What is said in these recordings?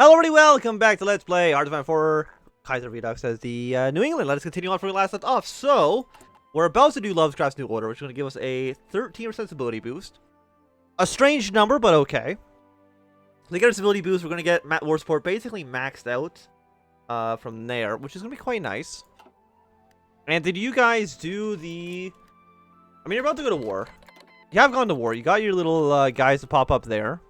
Hello everybody, welcome back to Let's Play HOI4 Kaiserredux as the New England. Let us continue on from where we last left off. So, we're about to do Lovecraft's New Order, which is going to give us a 13% stability boost. A strange number, but okay. To get a stability boost, we're going to get war support basically maxed out from there, which is going to be quite nice. And did you guys do the... I mean, you're about to go to war. You have gone to war. You got your little guys to pop up there.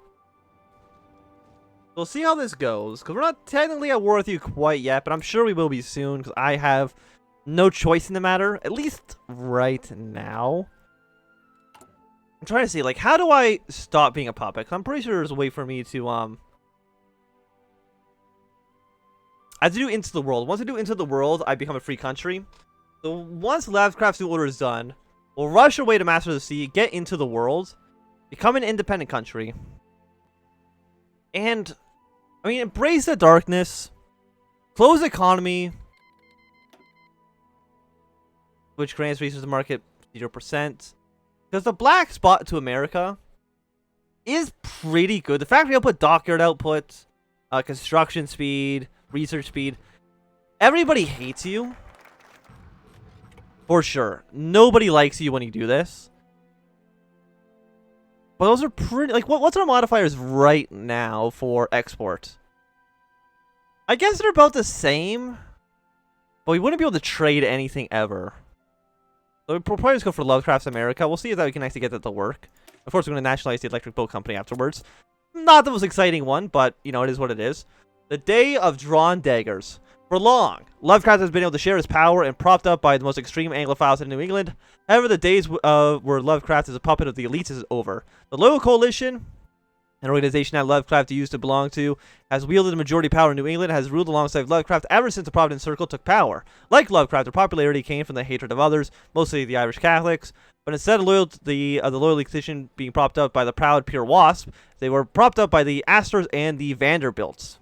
We'll see how this goes, because we're not technically at war with you quite yet, but I'm sure we will be soon, because I have no choice in the matter, at least right now. I'm trying to see, like, how do I stop being a puppet? 'Cause I'm pretty sure there's a way for me to, I have to do Into the World. Once I do Into the World, I become a free country. So once Lovecraft's New Order is done, we'll rush away to Master of the Sea, get into the world, become an independent country. And, I mean, embrace the darkness, close the economy, which grants resources to market 0%. Because the black spot to America is pretty good. The factory output, dockyard output, construction speed, research speed. Everybody hates you. For sure. Nobody likes you when you do this. But those are pretty... Like, what's our modifiers right now for export? I guess they're about the same. But we wouldn't be able to trade anything ever. So we'll probably just go for Lovecraft's America. We'll see if that we can actually get that to work. Of course, we're going to nationalize the electric boat company afterwards. Not the most exciting one, but, you know, it is what it is. The Day of Drawn Daggers. For long, Lovecraft has been able to share his power and propped up by the most extreme Anglophiles in New England. However, the days where Lovecraft is a puppet of the elites is over. The Loyal Coalition, an organization that Lovecraft used to belong to, has wielded the majority power in New England, has ruled alongside Lovecraft ever since the Providence Circle took power. Like Lovecraft, their popularity came from the hatred of others, mostly the Irish Catholics. But instead of the Loyal Coalition being propped up by the proud pure wasp, they were propped up by the Astors and the Vanderbilts.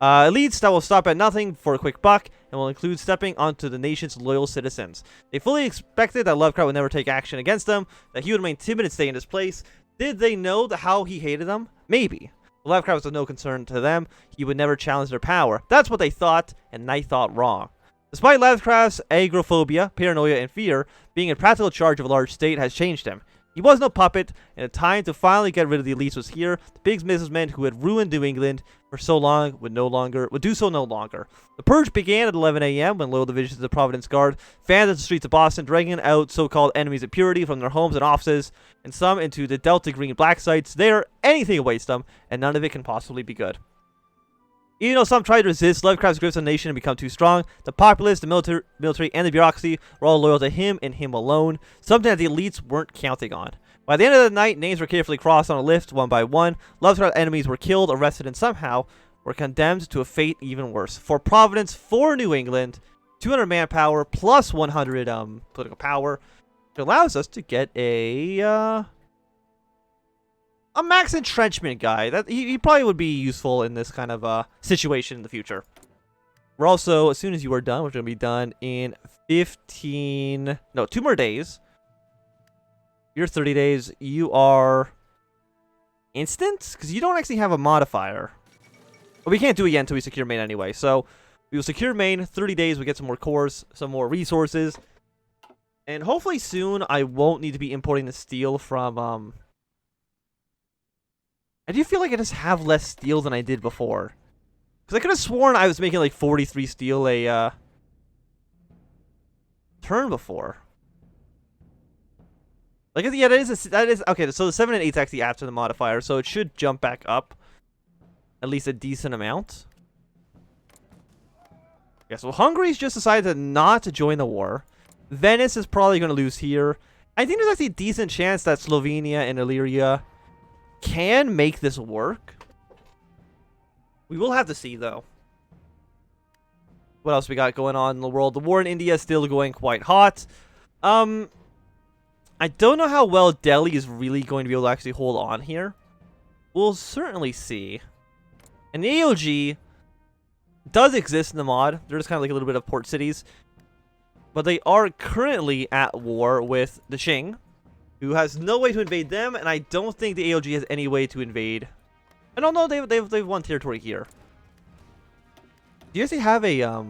Elites that will stop at nothing for a quick buck and will include stepping onto the nation's loyal citizens. They fully expected that Lovecraft would never take action against them, that he would remain timid and stay in his place. Did they know how he hated them? Maybe. But Lovecraft was of no concern to them. He would never challenge their power. That's what they thought, and they thought wrong. Despite Lovecraft's agoraphobia, paranoia, and fear, being in practical charge of a large state has changed him. He was no puppet, and the time to finally get rid of the elites was here. The big businessmen who had ruined New England for so long would do so no longer. The purge began at 11 a.m. when loyal divisions of the Providence Guard fanned the streets of Boston, dragging out so-called enemies of purity from their homes and offices, and some into the Delta Green black sites. There, anything awaits them, and none of it can possibly be good. Even though some tried to resist, Lovecraft's grips on the nation had become too strong. The populace, the military, and the bureaucracy were all loyal to him and him alone, something that the elites weren't counting on. By the end of the night, names were carefully crossed on a list, one by one. Lovecraft's enemies were killed, arrested, and somehow were condemned to a fate even worse. For Providence, for New England, 200 manpower plus 100 political power, which allows us to get a max entrenchment guy. That he probably would be useful in this kind of situation in the future. We're also, as soon as you are done, which is going to be done in 2 more days. You're 30 days. You are instant? Because you don't actually have a modifier. But we can't do it yet until we secure Maine anyway. So we will secure Maine. 30 days, we get some more cores, some more resources. And hopefully soon I won't need to be importing the steel from... I do feel like I just have less steel than I did before. Because I could have sworn I was making like 43 steel a turn before. Like, yeah, that is okay. So the 7 and 8 is actually after the modifier, so it should jump back up at least a decent amount. Yeah, so Hungary's just decided not to join the war. Venice is probably going to lose here. I think there's actually a decent chance that Slovenia and Illyria can make this work. We will have to see, though. What else we got going on in the world? The war in India is still going quite hot. I don't know how well Delhi is really going to be able to actually hold on here. We'll certainly see. And the AOG does exist in the mod. They're just kind of like a little bit of port cities. But they are currently at war with the Qing, who has no way to invade them, and I don't think the AOG has any way to invade. I don't know, they've won territory here. Do you actually have a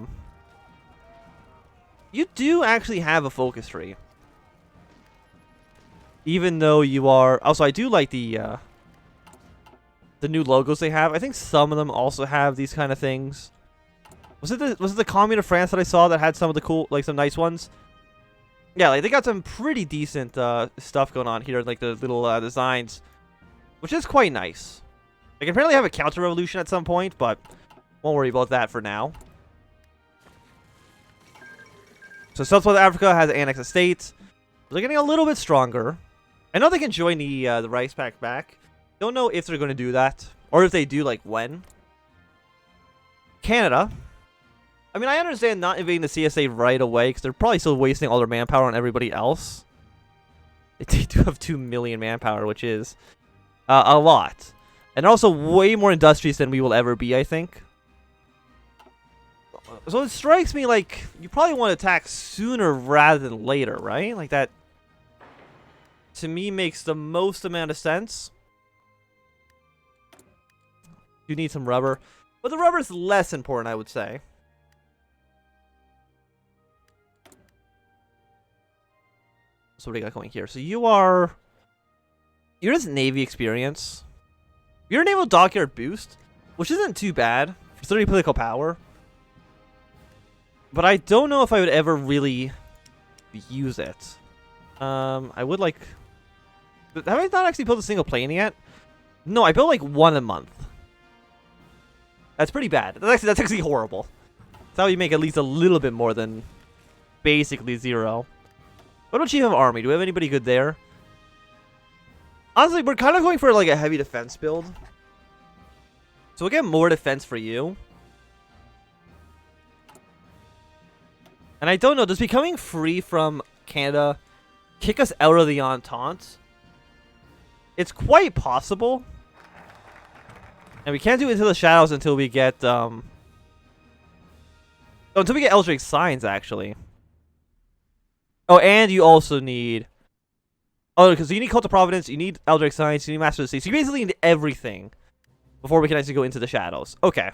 You do actually have a focus tree. Even though you are... Also, I do like the new logos they have. I think some of them also have these kind of things. Was it the Commune of France that I saw that had some of the cool, like some nice ones? Yeah, like they got some pretty decent stuff going on here, like the little designs, which is quite nice. They can apparently have a counter revolution at some point, but won't worry about that for now. So Southwest Africa has annexed a state. They're getting a little bit stronger. I know they can join the Reichspakt back. Don't know if they're going to do that, or if they do, like when. Canada. I mean, I understand not invading the CSA right away, because they're probably still wasting all their manpower on everybody else. They do have 2 million manpower, which is a lot. And they're also way more industrious than we will ever be, I think. So it strikes me like you probably want to attack sooner rather than later, right? Like that, to me, makes the most amount of sense. You need some rubber. But the rubber is less important, I would say. So what do you got going here? So you're just Navy experience. You're a naval dockyard boost, which isn't too bad for 30 political power. But I don't know if I would ever really use it. I would like... Have I not actually built a single plane yet? No, I built like 1 a month. That's pretty bad. That's actually horrible. That's how you make at least a little bit more than basically 0. What about Chief of Army? Do we have anybody good there? Honestly, we're kind of going for like a heavy defense build. So we'll get more defense for you. And I don't know, does becoming free from Canada kick us out of the Entente? It's quite possible. And we can't do Into the Shadows until we get, until we get Eldritch Signs, actually. Oh, and you also need... Oh, because you need Cult of Providence, you need Eldritch Signs, you need Master of the Sea. So you basically need everything before we can actually go Into the Shadows. Okay.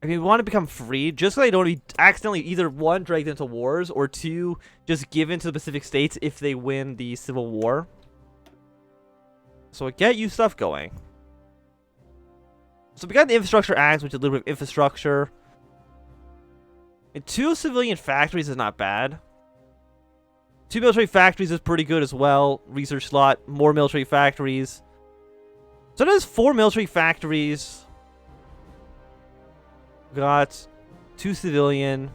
I mean, we want to become free, just so they don't be accidentally either, 1, dragged into wars, or 2, just given to the Pacific States if they win the Civil War. So get you stuff going. So we got the Infrastructure Act, which is a little bit of infrastructure. And 2 civilian factories is not bad. 2 military factories is pretty good as well. Research slot, more military factories. So there's 4 military factories. Got 2 civilian,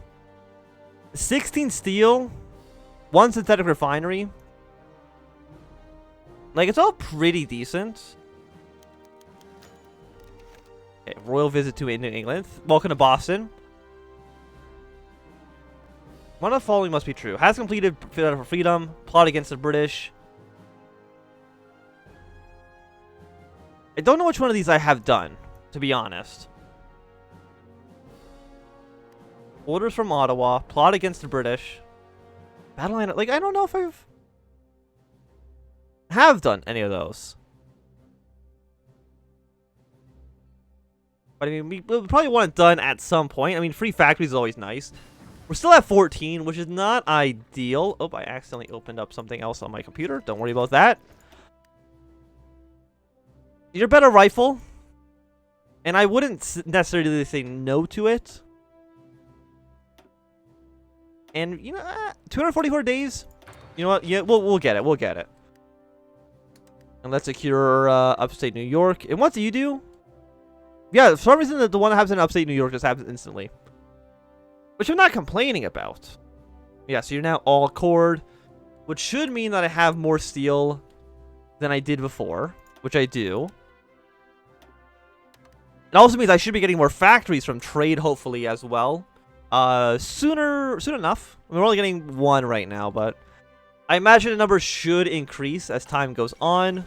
16 steel, 1 synthetic refinery. Like, it's all pretty decent. Okay, royal visit to New England. Welcome to Boston. One of the following must be true. Has completed for freedom. Plot against the British. I don't know which one of these I have done, to be honest. Orders from Ottawa. Plot against the British. Battle line. Like, I don't know if have done any of those. But I mean, we probably want it done at some point. I mean, free factories is always nice. We're still at 14, which is not ideal. Oh, I accidentally opened up something else on my computer. Don't worry about that. You're a better rifle. And I wouldn't necessarily say no to it. And, you know, 244 days. You know what? Yeah, we'll get it. We'll get it. And let's secure upstate New York. And what do you do? Yeah, for some reason, the one that happens in upstate New York just happens instantly. Which I'm not complaining about. Yeah, so you're now all cord. Which should mean that I have more steel than I did before. Which I do. It also means I should be getting more factories from trade, hopefully, as well. Soon enough. We're only getting 1 right now, but I imagine the number should increase as time goes on.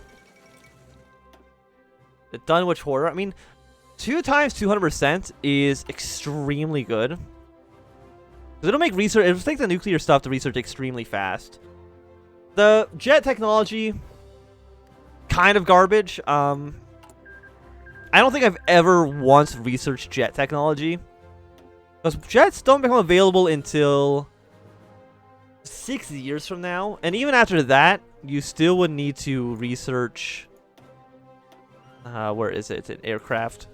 The Dunwich Horror. I mean, 2 times 200% is extremely good. Because it'll make research. It'll take the nuclear stuff to research extremely fast. The jet technology, kind of garbage. I don't think I've ever once researched jet technology. Because jets don't become available until 6 years from now. And even after that, you still would need to research... where is it? It's an aircraft.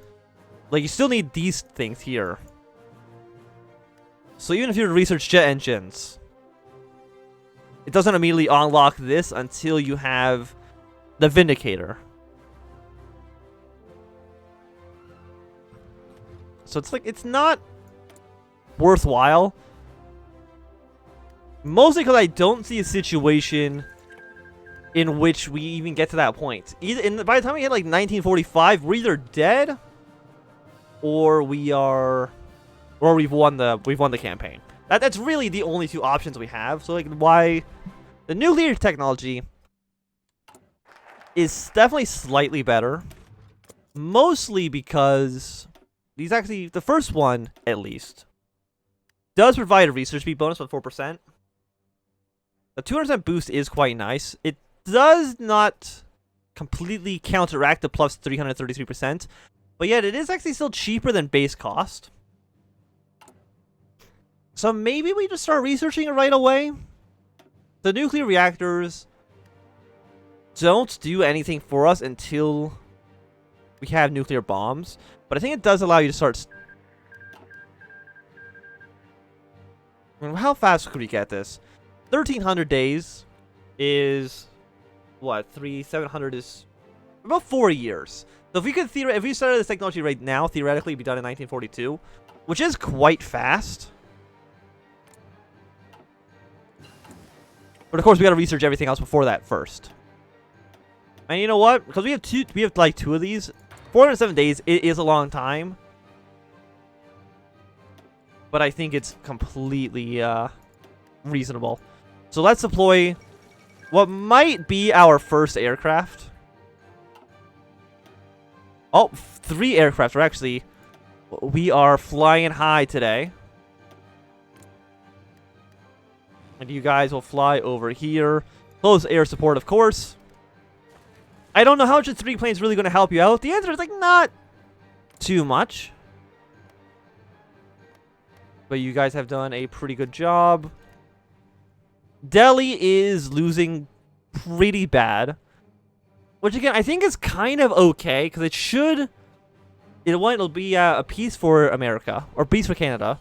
Like, you still need these things here. So even if you research jet engines, it doesn't immediately unlock this until you have the Vindicator. So it's like, it's not worthwhile. Mostly because I don't see a situation in which we even get to that point. By the time we hit like 1945, we're either dead or we've won the campaign. That's really the only two options we have. So like, why the nuclear technology is definitely slightly better, mostly because these actually, the first one at least, does provide a research speed bonus with 4%. The 200% boost is quite nice. It does not completely counteract the plus 333%, but yet it is actually still cheaper than base cost. So maybe we just start researching it right away. The nuclear reactors don't do anything for us until we have nuclear bombs, but I think it does allow you to start... I mean, how fast could we get this? 1,300 days is... what? 700 is... about 4 years. So if we could if we started this technology right now, theoretically it'd be done in 1942, which is quite fast. But of course we gotta research everything else before that first. And you know what? Because we have like 2 of these. 407 days is a long time. But I think it's completely reasonable. So let's deploy what might be our first aircraft. Oh, 3 aircraft. We are flying high today. And you guys will fly over here. Close air support, of course. I don't know how much the 3 planes really going to help you out. The answer is like not too much. But you guys have done a pretty good job. Delhi is losing pretty bad. Which again, I think is kind of okay. Because it should... It'll be a peace for America. Or peace for Canada.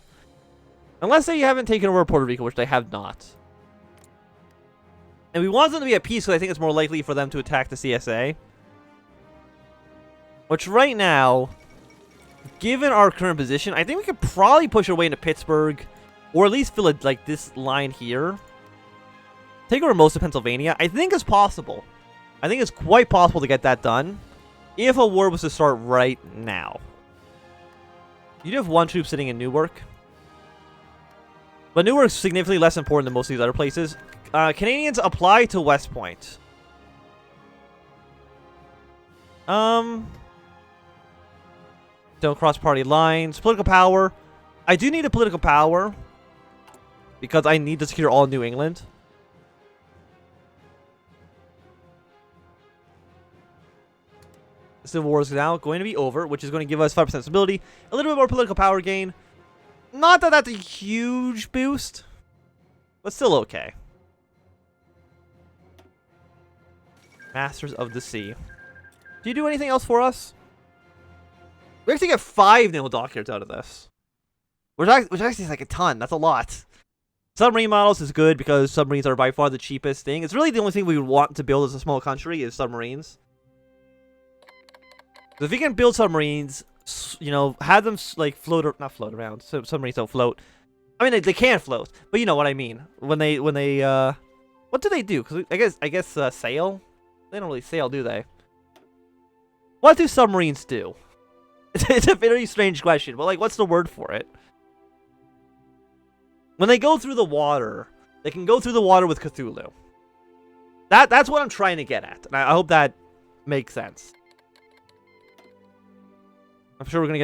Unless they haven't taken over Puerto Rico, which they have not. And we want them to be at peace because I think it's more likely for them to attack the CSA. Which right now, given our current position, I think we could probably push our way into Pittsburgh. Or at least fill it like this line here. Take over most of Pennsylvania. I think it's possible. I think it's quite possible to get that done. If a war was to start right now. You do have 1 troop sitting in Newark. But Newark's significantly less important than most of these other places. Canadians apply to West Point. Don't cross party lines. Political power. I do need a political power. Because I need to secure all New England. The Civil War is now going to be over, which is going to give us 5% stability. A little bit more political power gain. Not that that's a huge boost, but still okay. Masters of the Sea. Do you do anything else for us? We actually get 5 naval dockyards out of this. Which actually is like a ton. That's a lot. Submarine models is good because submarines are by far the cheapest thing. It's really the only thing we would want to build as a small country is submarines. So if we can build submarines, you know, have them like float or not float around. So submarines don't float. I mean, they can float, but you know what I mean. When they what do they do? Because I guess sail. They don't really sail, do they? What do submarines do? It's a very strange question, but like, what's the word for it? When they go through the water, they can go through the water with Cthulhu. That's what I'm trying to get at, and I hope that makes sense. I'm sure we're gonna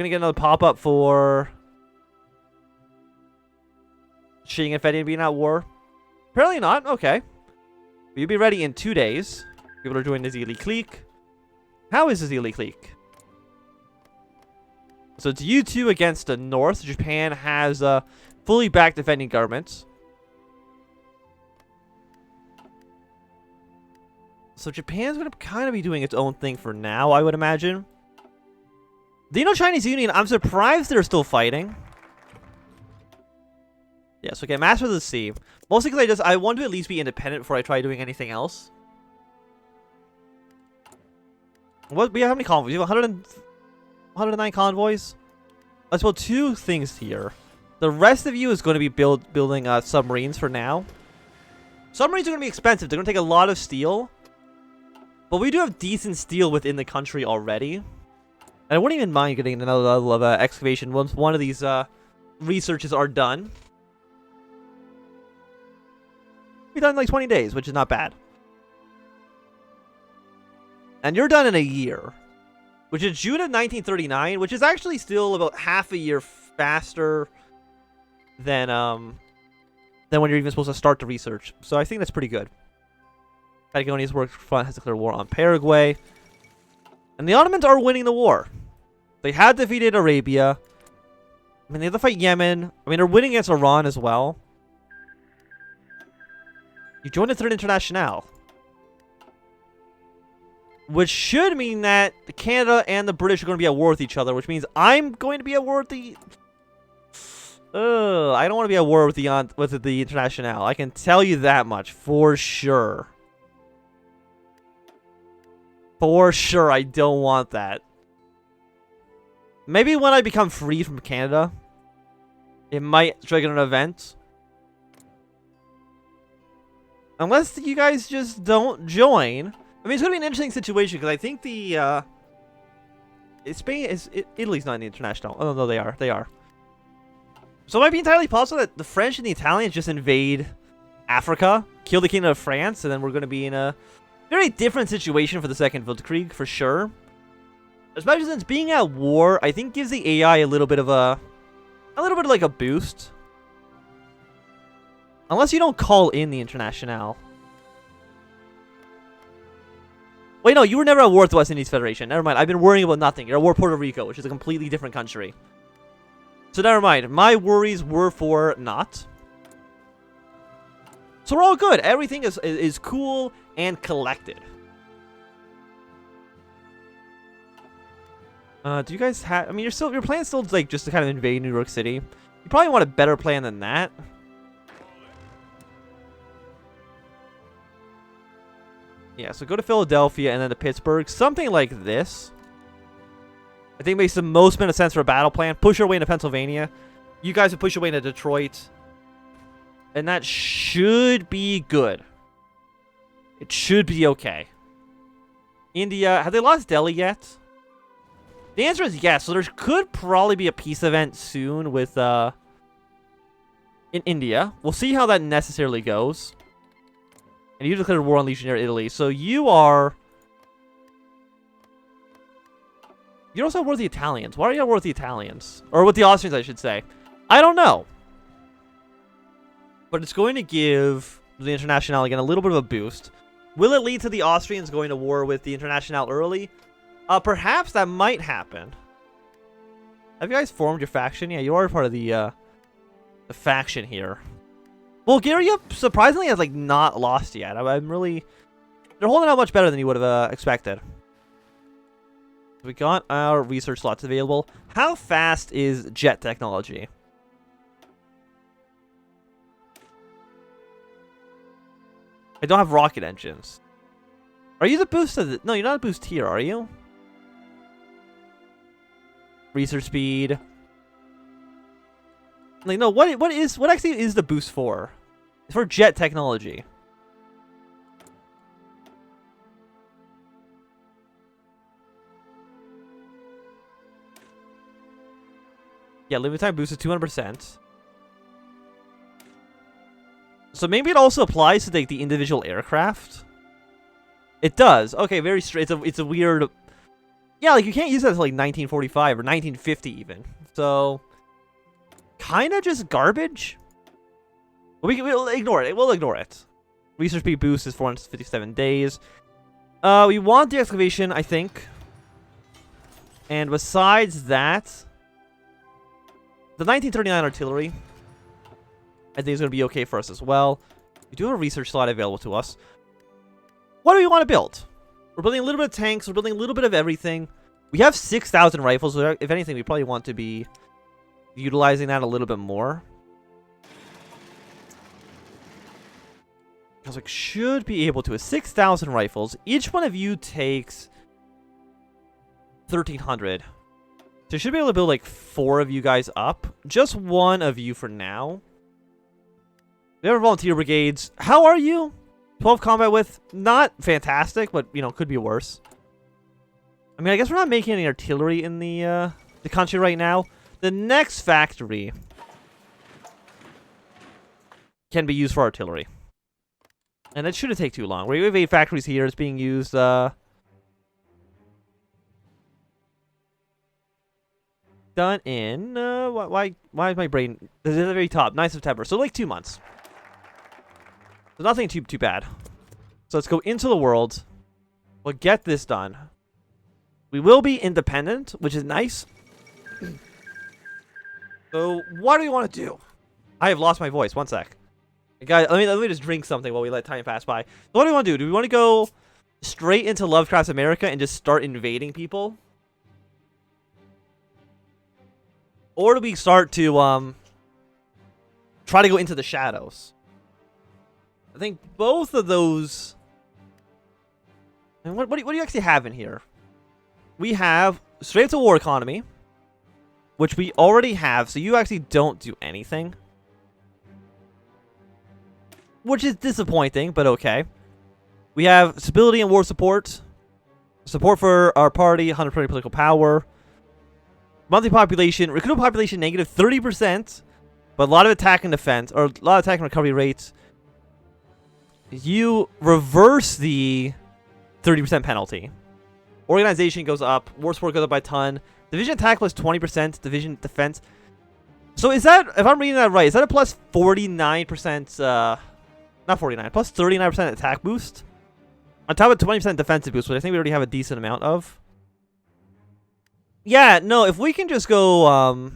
get another pop-up for Shing and Fetty being at war. Apparently not. Okay. You'll be ready in 2 days. People are joining the Zealy clique. How is the Zealy clique? So it's you two against the North. Japan has a fully backed defending government. So Japan's going to kind of be doing its own thing for now, I would imagine. The Indo-Chinese Union, I'm surprised they're still fighting. Yeah, so okay, Master of the Sea. Mostly because I want to at least be independent before I try doing anything else. What? We have how many convoys? You have 109 convoys? Let's build 2 things here. The rest of you is going to be building submarines for now. Submarines are going to be expensive. They're going to take a lot of steel. But we do have decent steel within the country already. And I wouldn't even mind getting another level of excavation once one of these researches are done. Be done in like 20 days, which is not bad. And you're done in a year. Which is June of 1939, which is actually still about half a year faster than when you're even supposed to start the research. So I think that's pretty good. Patagonia's work front has declared war on Paraguay. And the Ottomans are winning the war. They had defeated Arabia. I mean, they have to fight Yemen. I mean, they're winning against Iran as well. You joined the Third Internationale. Which should mean that Canada and the British are going to be at war with each other, which means I'm going to be at war with the... I don't want to be at war with the Internationale. I can tell you that much for sure. For sure, I don't want that. Maybe when I become free from Canada, it might trigger an event. Unless you guys just don't join. I mean, it's going to be an interesting situation because I think the Italy's not in the International. Oh no, they are. They are. So it might be entirely possible that the French and the Italians just invade Africa, kill the Kingdom of France, and then we're going to be in a very different situation for the Second Weltkrieg, for sure. Especially since being at war, I think gives the AI a little bit of like a boost. Unless you don't call in the Internationale. Wait, no, you were never at war with the West Indies Federation. Never mind, I've been worrying about nothing. You're at war with Puerto Rico, which is a completely different country. So never mind, my worries were for naught. So we're all good. Everything is cool and collected. Do you guys have... I mean, your plan's still like just to kind of invade New York City. You probably want a better plan than that. Yeah, so go to Philadelphia and then to Pittsburgh. Something like this. I think makes the most amount of sense for a battle plan. Push your way into Pennsylvania. You guys would push your way into Detroit. And that should be good. It should be okay. India, have they lost Delhi yet? The answer is yes. So there could probably be a peace event soon with in India. We'll see how that necessarily goes. And you declared war on Legionnaire Italy. So you're also at war with the Italians. Why are you at war with the Italians? Or with the Austrians, I should say. I don't know. But it's going to give the Internationale again a little bit of a boost. Will it lead to the Austrians going to war with the Internationale early? Perhaps that might happen. Have you guys formed your faction? Yeah, you are part of the faction here. Bulgaria, surprisingly, has, like, not lost yet. I'm really... They're holding out much better than you would have expected. We got our research slots available. How fast is jet technology? I don't have rocket engines. Are you the boost of the... No, you're not a boost here, are you? Research speed. Like, no, what actually is the boost for? It's for jet technology. Yeah, living time boost is 200%. So maybe it also applies to like the individual aircraft. It does. Okay, very straight. It's a weird. Yeah, like you can't use that until like 1945 or 1950 even. So kind of just garbage. But we'll ignore it. We'll ignore it. Research speed boost is 457 days. We want the excavation, I think. And besides that, The 1939 artillery, I think, is going to be okay for us as well. We do have a research slot available to us. What do we want to build? We're building a little bit of tanks. We're building a little bit of everything. We have 6,000 rifles. So if anything, we probably want to be utilizing that a little bit more. I was like, should be able to. With 6,000 rifles, each one of you takes 1,300. So you should be able to build like 4 of you guys up. Just 1 of you for now. We have our volunteer brigades. How are you? 12 combat with. Not fantastic, but, you know, could be worse. I mean, I guess we're not making any artillery in the country right now. The next factory can be used for artillery. And it shouldn't take too long. We have 8 factories here. It's being used, done in, why is my brain, this is at the very top, 9th September, so like 2 months. So nothing too bad. So let's go into the world. We'll get this done. We will be independent, which is nice. So what do we want to do? I have lost my voice. 1 sec. Guys, let me just drink something while we let time pass by. So what do we want to do? Do we want to go straight into Lovecraft's America and just start invading people? Or do we start to try to go into the shadows? I think both of those. And what do you actually have in here? We have straight up to war economy, which we already have, so you actually don't do anything. Which is disappointing, but okay. We have stability and war support. Support for our party, 100% political power. Monthly population, recruitable population negative 30%, but a lot of attack and defense, or a lot of attack and recovery rates. You reverse the 30% penalty. Organization goes up, war support goes up by a ton. Division attack plus 20%, division defense. So is that, if I'm reading that right, is that a plus 49%, not 49, plus 39% attack boost? On top of 20% defensive boost, which I think we already have a decent amount of. Yeah, no, if we can just go,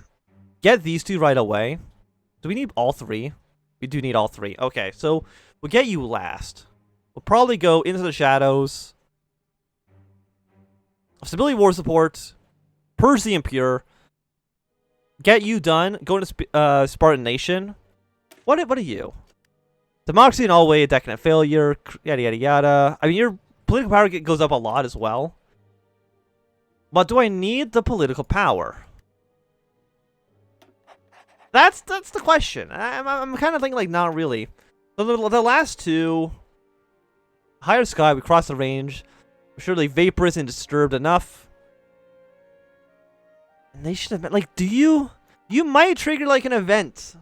get these 2 right away. Do we need all 3? We do need all 3. Okay, so we'll get you last. We'll probably go into the shadows. Stability war support. Purge the impure. Get you done. Go into Spartan Nation. What are you? Democracy in all way, a decadent failure. Yada yada yada. I mean, your political power goes up a lot as well. But do I need the political power? That's the question. I'm kind of thinking like not really. So the last 2, higher sky, we cross the range. Surely vaporous and disturbed enough. And they should have been like, you might trigger like an event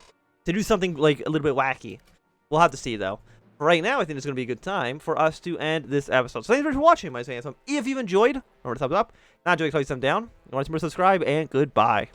to do something like a little bit wacky. We'll have to see though. For right now, I think it's going to be a good time for us to end this episode. So thanks for watching, my Sam. If you've enjoyed, remember to thumbs up. Not enjoying, thumbs down. You want to subscribe, and goodbye.